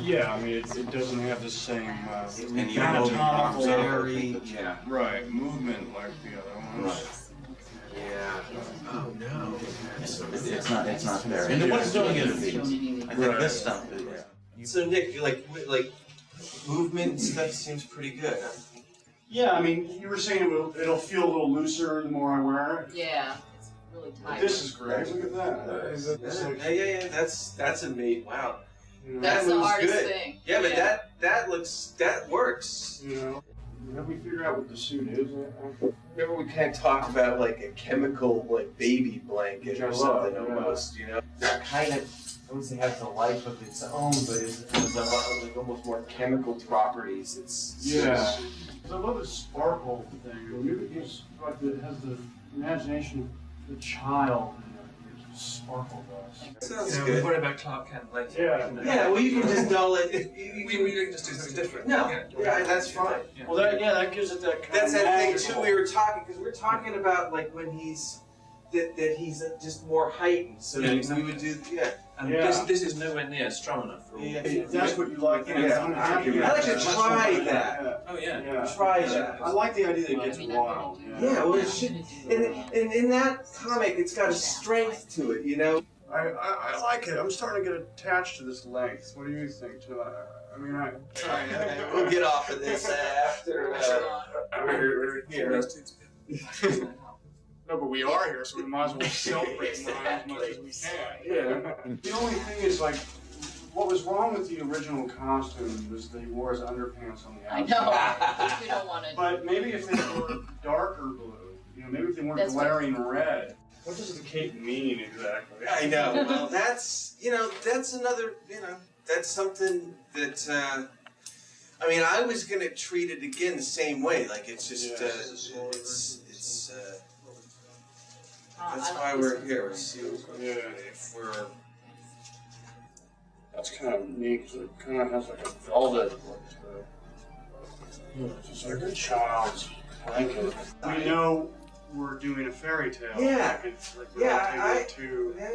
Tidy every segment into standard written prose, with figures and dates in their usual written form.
Yeah, I mean, it doesn't have the same And the other anatomical, very, yeah. right, movement like the other ones. Right. Yeah. Oh no. It's not there. And what's doing it? I think this stuff is. So Nick, you like movement and stuff seems pretty good, huh? Yeah, I mean, you were saying it'll feel a little looser the more I wear it. Yeah, it's really But tight. this is great. Look at that. Yeah. That's amazing. Wow. You know, That's that the moves hardest good. thing. Yeah, but that works. you know, have we figured out what the suit is? Remember we kind of talked about like a chemical like baby blanket or something almost, you know? That kind of, I wouldn't say has a life of its own, but it has a lot of like almost more chemical properties. Yeah. I love the sparkle thing. It's like it has the imagination of the child and the sparkle does. Sounds We'll good. worry about Clark Kent later. Yeah. Yeah, well you can just dull it. We can just do something different. No, yeah, that's fine. Yeah. Well, that gives it that kind That's of that thing magical. too. We were talking because we're talking about like when he's that he's just more heightened. So Yeah, we exactly. would do And Yeah. this is nowhere near strong enough for all. Yeah. If that's what you like. Yeah. I'm happy with I like to that. try that. Oh yeah. Yeah. Try that. I like the idea that it I gets mean, I'm wild. gonna Yeah. Yeah, well, it should. And in that comic, it's got a strength to it, you know. I like it. I'm starting to get attached to this length. What do you think? I mean, We'll get off of this after we're here. No, but we are here, so we might as well celebrate as much as we can. Yeah. The only thing is, like, what was wrong with the original costume was they wore his underpants on the I outside. know. We don't want to. But maybe if they were darker blue, you know, maybe if they weren't That's what- glaring red. What does the cape mean exactly? I know. Well, that's that's another that's something that I mean I was gonna treat it again the same way. Like it's just it's that's why we're here. We're see if we're. That's kind of neat, because it kind of has like a velvet look to it. It's just like a child's blanket. We know we're doing a fairy tale. Yeah. Like it's like Yeah, take it too Yeah.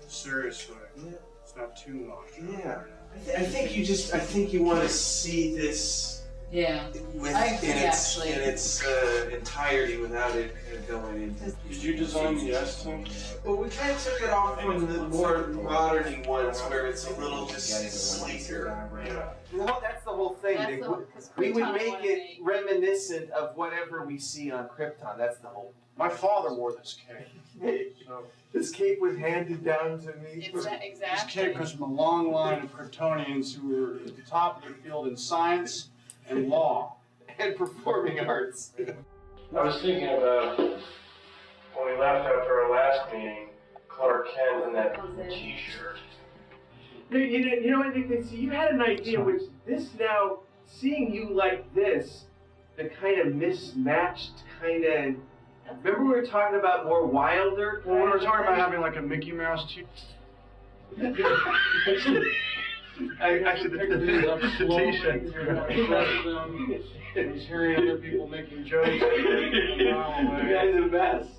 seriously. Yeah. It's not too much. Yeah. I think you want to see this Yeah. with I agree, in actually. its entirety without it going into. Did you design the S thing? Well, we kind of took it off from the more modern ones where it's a little just sleeker. Yeah. Well, that's the whole thing. That's the, 'cause We would Krypton make wanna it reminiscent of whatever we see on Krypton. That's the whole. My father wore this cape. So This cape was handed down to me. It's that this exactly. cape comes from a long line of Kryptonians who were at the top of their field in science and law. And performing arts. I was thinking about when we left after our last meeting, Clark Kent in that T-shirt. You know what, Nick? So you had an idea, which this now, seeing you like this, the kind of mismatched kind of. Remember we were talking about more Wilder? Well, we were talking about having like a Mickey Mouse Actually, the T-shirt. He's hearing other people making jokes. You guys are the best.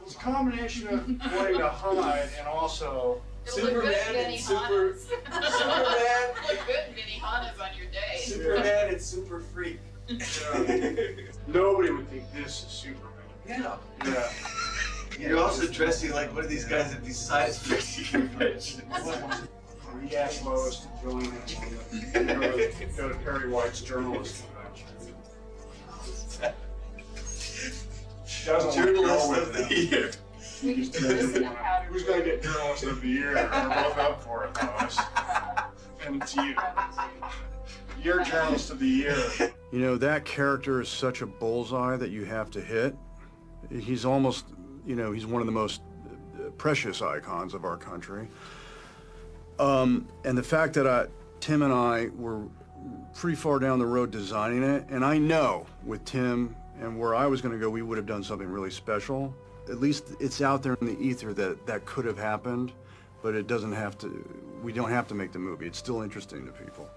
It's a combination of wanting to hide and also. It'll look good Superman in and Superman. It'll look good in Benihana's on your day. Superman and Super Freak. Nobody would think this is Superman. Yeah. Yeah. You're also dressing like one of these guys at these science fiction conventions. We asked Lois to join us. Go to Perry White's journalist convention. She doesn't want to go Journalist with of the them. year. We can do this in a powder. Who's going to get journalist of the year? We're both up for it, Lois. And it's you. You're journalist of the year. You know, that character is such a bullseye that you have to hit. He's almost, he's one of the most precious icons of our country. And the fact that Tim and I were pretty far down the road designing it, and I know with Tim and where I was going to go, we would have done something really special. At least it's out there in the ether that could have happened, but it doesn't have to, we don't have to make the movie. It's still interesting to people.